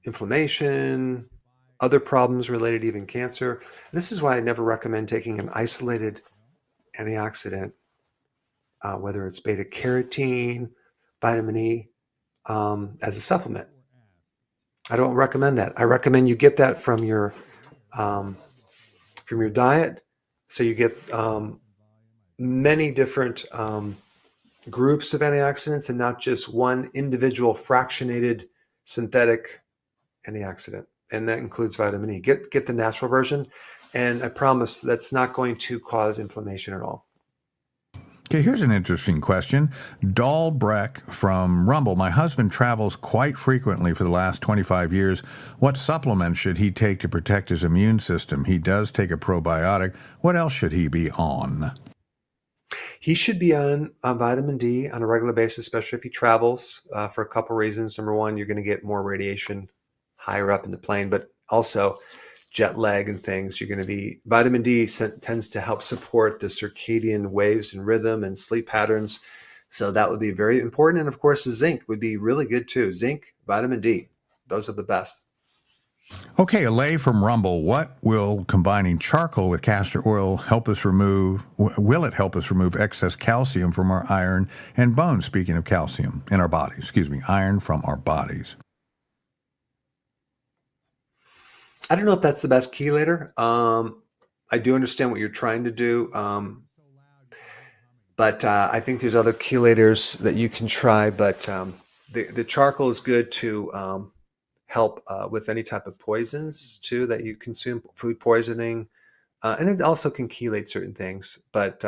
inflammation, other problems related to even cancer. This is why I never recommend taking an isolated antioxidant, whether it's beta carotene, vitamin E, as a supplement. I don't recommend that. I recommend you get that from your diet, so you get many different groups of antioxidants and not just one individual fractionated synthetic antioxidant. And that includes vitamin E. Get the natural version, and I promise that's not going to cause inflammation at all. Okay, here's an interesting question. Dahlbreck from Rumble. My husband travels quite frequently for the last 25 years. What supplements should he take to protect his immune system? He does take a probiotic. What else should he be on? He should be on vitamin D on a regular basis, especially if he travels, for a couple reasons. Number one, you're going to get more radiation higher up in the plane, but also jet lag and things. You're going to be, vitamin D tends to help support the circadian waves and rhythm and sleep patterns. So that would be very important. And of course, the zinc would be really good too. Zinc, vitamin D, those are the best. Okay, Alay from Rumble. What will combining charcoal with castor oil help us remove? Will it help us remove excess calcium from our iron and bones? Speaking of calcium in our bodies, iron from our bodies. I don't know if that's the best chelator. I do understand what you're trying to do, but I think there's other chelators that you can try. But the charcoal is good to help with any type of poisons too that you consume, food poisoning, And it also can chelate certain things, but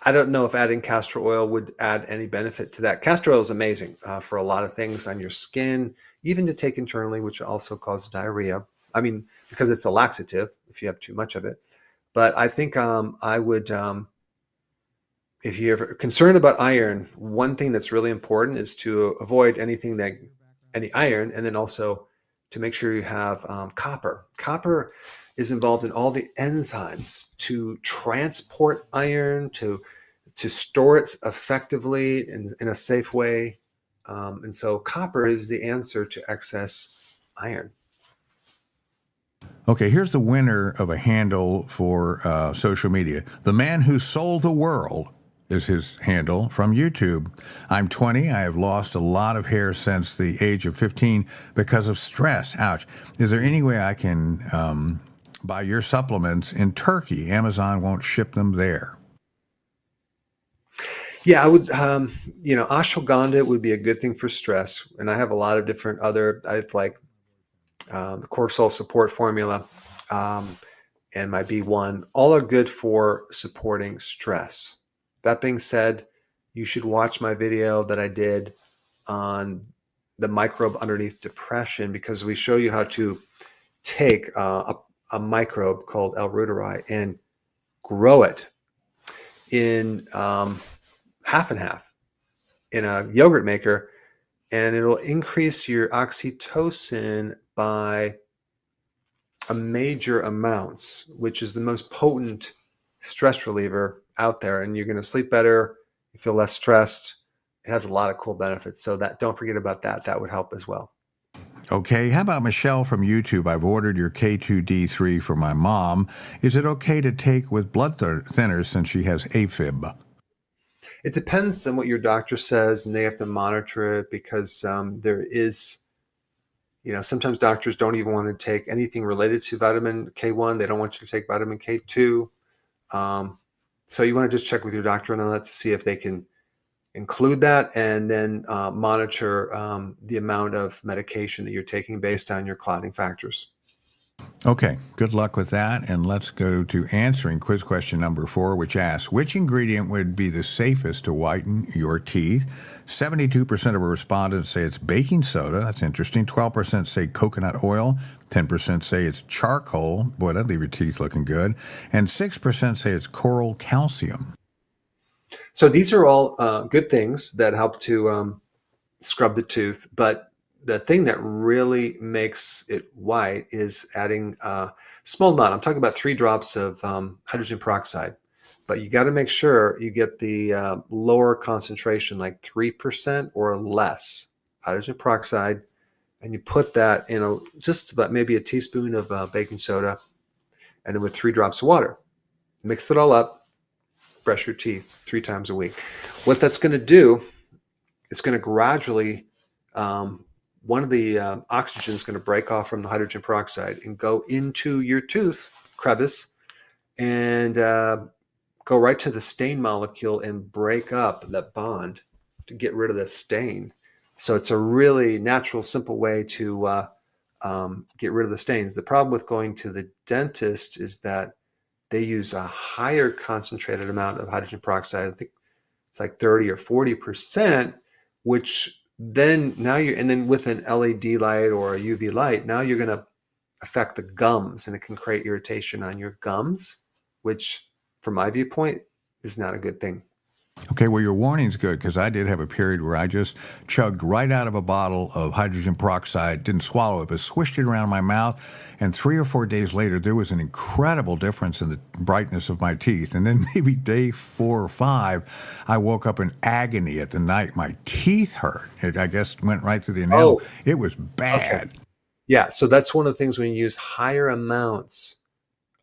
I don't know if adding castor oil would add any benefit to that. Castor oil is amazing for a lot of things on your skin, even to take internally, which also causes diarrhea. I mean, because it's a laxative if you have too much of it. But I think I would, if you're concerned about iron, one thing that's really important is to avoid any iron, and then also to make sure you have copper. Copper is involved in all the enzymes to transport iron, to store it effectively in a safe way. And so copper is the answer to excess iron. Okay, here's the winner of a handle for social media. The Man Who Sold the World is his handle from YouTube. I'm 20. I have lost a lot of hair since the age of 15 because of stress. Ouch. Is there any way I can buy your supplements in Turkey? Amazon won't ship them there. Yeah, I would, ashwagandha would be a good thing for stress. And I have a lot of different I have like the cortisol support formula and my B1. All are good for supporting stress. That being said, you should watch my video that I did on the microbe underneath depression, because we show you how to take a microbe called L. reuteri and grow it in half and half in a yogurt maker, and it'll increase your oxytocin by a major amounts, which is the most potent stress reliever out there. And you're going to sleep better, you feel less stressed. It has a lot of cool benefits. So that, don't forget about that. That would help as well. Okay, how about Michelle from YouTube? I've ordered your K2D3 for my mom. Is it okay to take with blood thinners since she has AFib? It depends on what your doctor says, and they have to monitor it, because there is, sometimes doctors don't even want to take anything related to vitamin K1. They don't want you to take vitamin K2. So you want to just check with your doctor on that to see if they can include that, and then monitor the amount of medication that you're taking based on your clotting factors. Okay, good luck with that. And let's go to answering quiz question number 4, which asks, which ingredient would be the safest to whiten your teeth? 72% of our respondents say it's baking soda. That's interesting. 12% say coconut oil. 10% say it's charcoal. Boy, that'd leave your teeth looking good. And 6% say it's coral calcium. So these are all good things that help to scrub the tooth, but the thing that really makes it white is adding a small amount. I'm talking about 3 drops of hydrogen peroxide, but you got to make sure you get the lower concentration, like 3% or less hydrogen peroxide, and you put that in just about maybe a teaspoon of baking soda, and then with 3 drops of water. Mix it all up, brush your teeth 3 times a week. What that's going to do, it's going to gradually, one of the oxygen is going to break off from the hydrogen peroxide and go into your tooth crevice and go right to the stain molecule and break up that bond to get rid of the stain. So it's a really natural, simple way to get rid of the stains. The problem with going to the dentist is that they use a higher concentrated amount of hydrogen peroxide. I think it's like 30 or 40%, which then and then with an LED light or a UV light, now you're going to affect the gums, and it can create irritation on your gums, which from my viewpoint is not a good thing. Okay, well, your warning's good, because I did have a period where I just chugged right out of a bottle of hydrogen peroxide, didn't swallow it, but swished it around my mouth, and 3 or 4 days later, there was an incredible difference in the brightness of my teeth. And then maybe day 4 or 5, I woke up in agony at the night. My teeth hurt. It, I guess, went right through the enamel. Oh, It was bad. okay. Yeah, so that's one of the things when you use higher amounts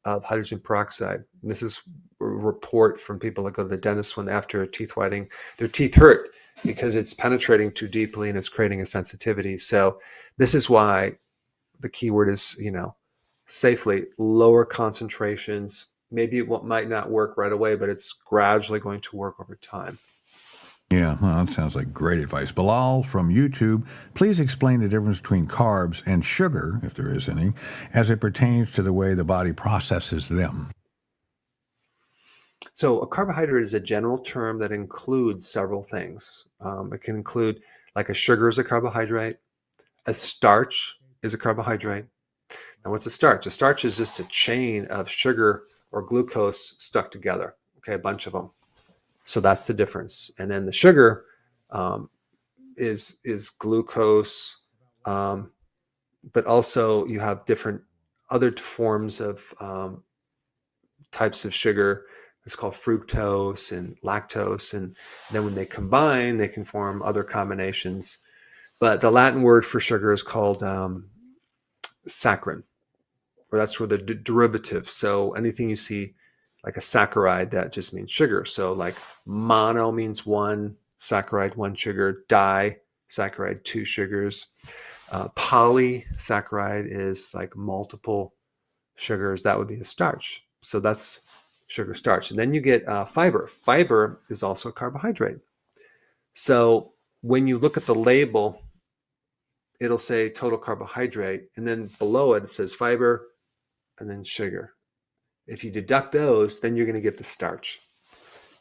of hydrogen peroxide. And this is a report from people that go to the dentist when after teeth whitening, their teeth hurt because it's penetrating too deeply and it's creating a sensitivity. So this is why the key word is, safely lower concentrations. Maybe it might not work right away, but it's gradually going to work over time. Yeah, well, that sounds like great advice. Bilal from YouTube, please explain the difference between carbs and sugar, if there is any, as it pertains to the way the body processes them. So a carbohydrate is a general term that includes several things. It can include, like, a sugar is a carbohydrate, a starch is a carbohydrate. Now, what's a starch? A starch is just a chain of sugar or glucose stuck together. Okay, a bunch of them. So that's the difference. And then the sugar um, is glucose, um, but also you have different other forms of types of sugar. It's called fructose and lactose, and then when they combine, they can form other combinations. But the Latin word for sugar is called saccharin, or that's where the derivative. So anything you see like a saccharide, that just means sugar. So like mono means one saccharide, one sugar. Disaccharide, two sugars. Polysaccharide is like multiple sugars. That would be a starch. So that's sugar, starch. And then you get fiber. Fiber is also a carbohydrate. So when you look at the label, it'll say total carbohydrate, and then below it says fiber and then sugar. If you deduct those, then you're going to get the starch.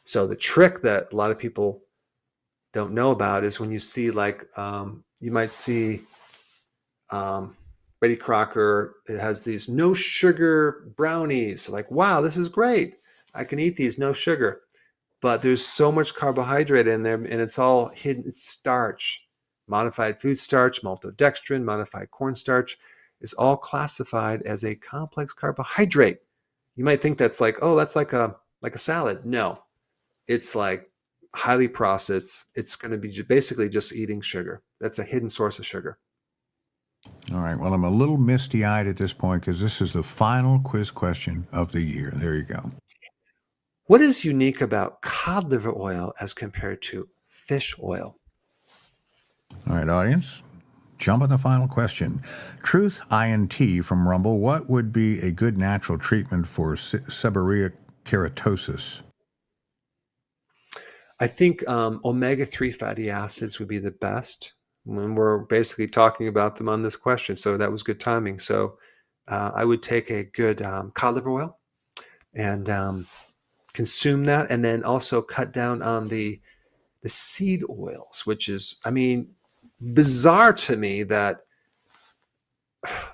So the trick that a lot of people don't know about is when you see, like, you might see Betty Crocker, it has these no sugar brownies. Like, wow, this is great. I can eat these, no sugar. But there's so much carbohydrate in there, and it's all hidden. It's starch. Modified food starch, maltodextrin, modified cornstarch is all classified as a complex carbohydrate. You might think that's like, oh, that's like a salad. No, it's like highly processed. It's going to be basically just eating sugar. That's a hidden source of sugar. All right. Well, I'm a little misty-eyed at this point because this is the final quiz question of the year. There you go. What is unique about cod liver oil as compared to fish oil? All right, audience. Jump on the final question. Truth INT from Rumble, what would be a good natural treatment for seborrheic keratosis? I think omega-3 fatty acids would be the best. When we're basically talking about them on this question, so that was good timing. So I would take a good cod liver oil and consume that, and then also cut down on the seed oils, which is, I mean, bizarre to me that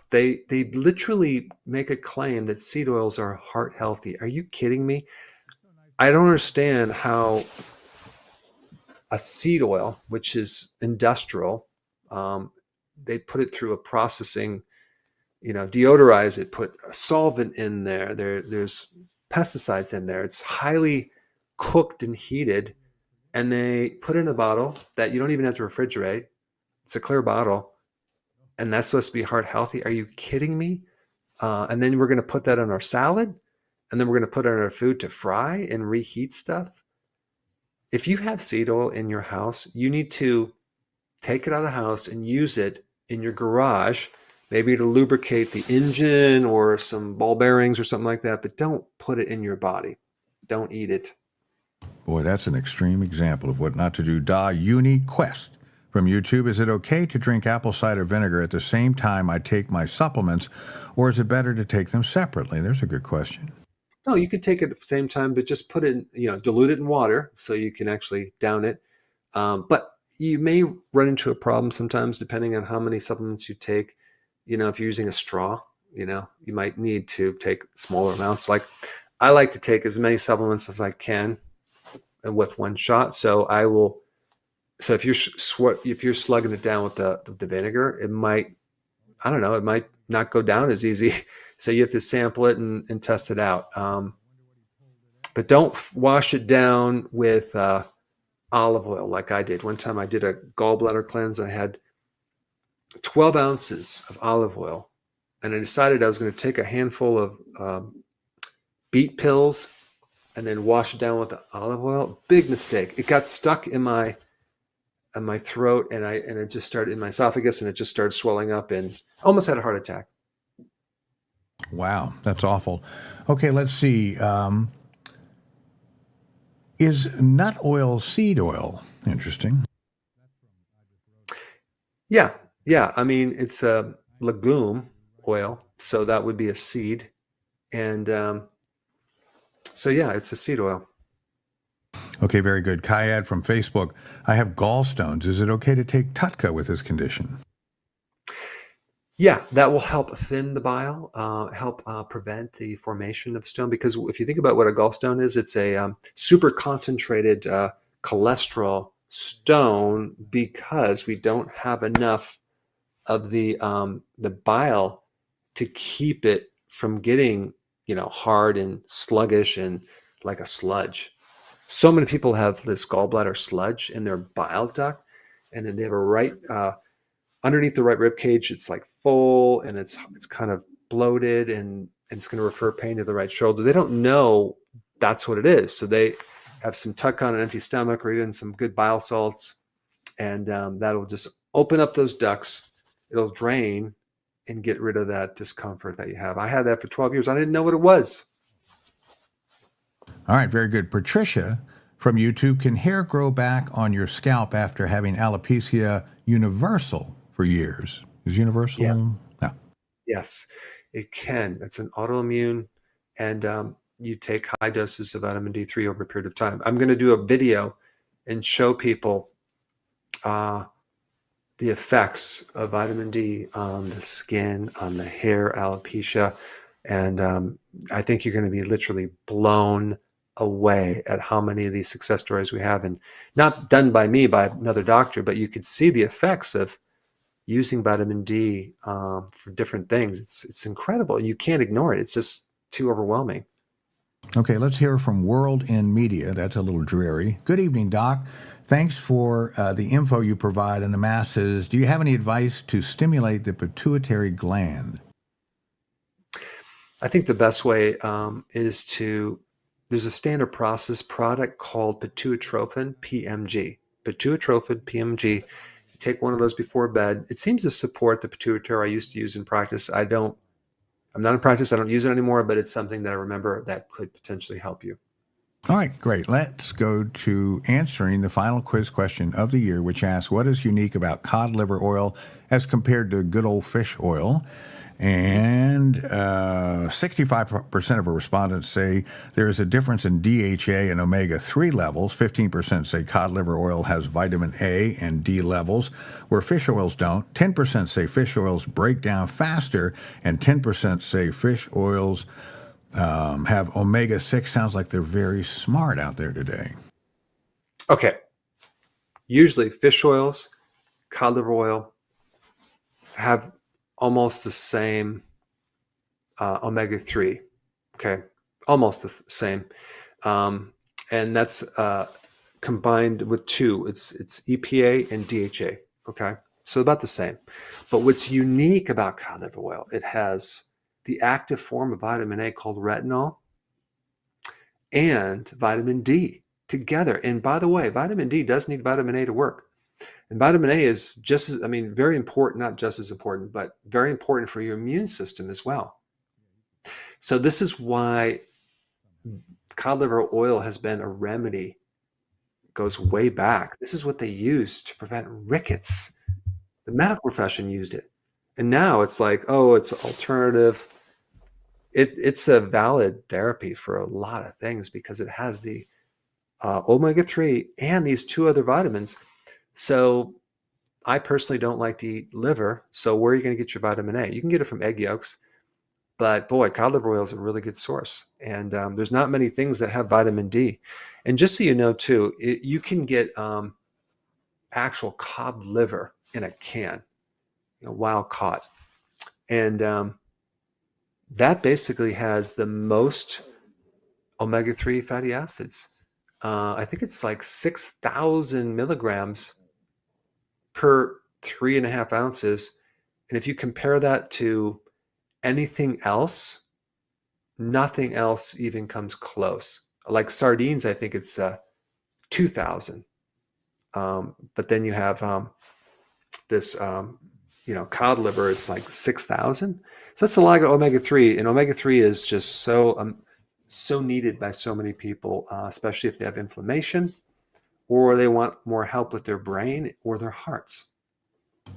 they literally make a claim that seed oils are heart healthy. Are you kidding me? I don't understand how a seed oil, which is industrial, they put it through a processing, deodorize it, put a solvent in there. There's pesticides in there. It's highly cooked and heated, and they put in a bottle that you don't even have to refrigerate. It's a clear bottle, and that's supposed to be heart healthy. Are you kidding me? And then we're going to put that on our salad, and then we're going to put it on our food to fry and reheat stuff. If you have seed oil in your house, you need to take it out of the house and use it in your garage, maybe to lubricate the engine or some ball bearings or something like that, but don't put it in your body. Don't eat it. Boy, that's an extreme example of what not to do. Da Uni Quest from YouTube, is it okay to drink apple cider vinegar at the same time I take my supplements, or is it better to take them separately? There's a good question. No, you could take it at the same time, but just put it in, dilute it in water so you can actually down it. But you may run into a problem sometimes depending on how many supplements you take. If you're using a straw, you might need to take smaller amounts. Like, I like to take as many supplements as I can with one shot. So I will. So if you're slugging it down with the vinegar, it might, I don't know, it might not go down as easy. So you have to sample it and test it out. But don't wash it down with olive oil like I did. One time I did a gallbladder cleanse. I had 12 ounces of olive oil, and I decided I was going to take a handful of beet pills and then wash it down with the olive oil. Big mistake. It got stuck in my throat, and it just started in my esophagus, and it just started swelling up, and almost had a heart attack. Wow, that's awful. Okay, let's see. Is nut oil seed oil? Interesting. Yeah, yeah. I mean, it's a legume oil, so that would be a seed, and so yeah, it's a seed oil. Okay, very good. Kayad from Facebook. I have gallstones. Is it okay to take TUDCA with this condition? Yeah, that will help thin the bile, help prevent the formation of stone. Because if you think about what a gallstone is, it's a super concentrated cholesterol stone because we don't have enough of the bile to keep it from getting, hard and sluggish and like a sludge. So many people have this gallbladder sludge in their bile duct, and then they have a right underneath the right rib cage. It's like full and it's kind of bloated, and it's going to refer pain to the right shoulder. They don't know that's what it is, so they have some tuck on an empty stomach or even some good bile salts, and that'll just open up those ducts. It'll drain and get rid of that discomfort that you have. I had that for 12 years. I didn't know what it was. All right, very good. Patricia from YouTube. Can hair grow back on your scalp after having alopecia universal for years? Is universal? Yeah. No. Yes, it can. It's an autoimmune, and you take high doses of vitamin D3 over a period of time. I'm going to do a video and show people the effects of vitamin D on the skin, on the hair, alopecia, and I think you're going to be literally blown away at how many of these success stories we have, and not done by me, by another doctor, but you could see the effects of using vitamin D for different things. It's incredible. You can't ignore it. It's just too overwhelming. Okay, let's hear from World in Media. That's a little dreary. Good evening, Doc. Thanks for the info you provide in the masses. Do you have any advice to stimulate the pituitary gland? I think the best way is there's a standard process product called pituitrophin PMG. Pituitrophin PMG. You take one of those before bed. It seems to support the pituitary I used to use in practice. I'm not in practice. I don't use it anymore, but it's something that I remember that could potentially help you. All right, great. Let's go to answering the final quiz question of the year, which asks, what is unique about cod liver oil as compared to good old fish oil? And 65% of our respondents say there is a difference in DHA and omega-3 levels. 15% say cod liver oil has vitamin A and D levels, where fish oils don't. 10% say fish oils break down faster, and 10% say fish oils have omega-6. Sounds like they're very smart out there today. Okay. Usually fish oils, cod liver oil have almost the same omega-3. Okay. Almost the same. And that's combined with two. It's EPA and DHA. Okay. So about the same. But what's unique about cod liver oil, it has the active form of vitamin A called retinol and vitamin D together. And by the way, vitamin D does need vitamin A to work. And vitamin A is just as, very important, not just as important, but very important for your immune system as well. So this is why cod liver oil has been a remedy, goes way back. This is what they used to prevent rickets. The medical profession used it. And now it's like, oh, it's alternative. It's a valid therapy for a lot of things because it has the omega-3 and these two other vitamins. So I personally don't like to eat liver. So where are you going to get your vitamin A? You can get it from egg yolks. But boy, cod liver oil is a really good source. And there's not many things that have vitamin D. And just so you know, too, you can get actual cod liver in a can, wild caught. And that basically has the most omega-3 fatty acids. I think it's like 6,000 milligrams per 3.5 ounces. And if you compare that to anything else, nothing else even comes close. Like sardines, I think it's 2,000. But then you have this, cod liver, it's like 6,000. So that's a lot of omega-3. And omega-3 is just so needed by so many people, especially if they have inflammation or they want more help with their brain or their hearts.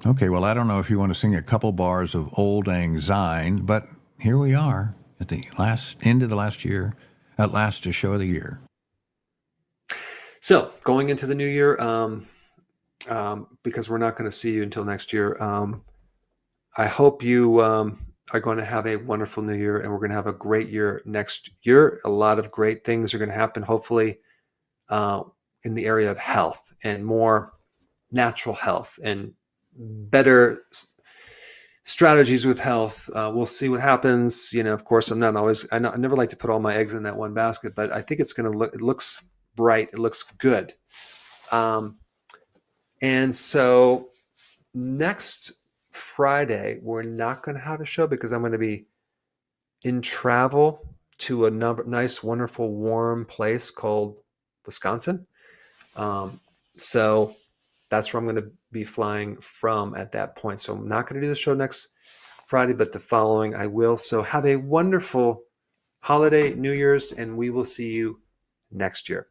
Okay, well, I don't know if you want to sing a couple bars of Old Lang Syne, but here we are at the end of the last year, at last to show of the year. So going into the new year, because we're not going to see you until next year, I hope you are going to have a wonderful new year, and we're going to have a great year next year. A lot of great things are going to happen, hopefully, in the area of health and more natural health and better strategies with health. We'll see what happens. Of course, I never like to put all my eggs in that one basket, but I think it's going to look, it looks bright. It looks good. And so next Friday, we're not going to have a show because I'm going to be in travel to a nice, wonderful, warm place called Wisconsin. So that's where I'm going to be flying from at that point. So I'm not going to do the show next Friday, but the following I will. So have a wonderful holiday, New Year's, and we will see you next year.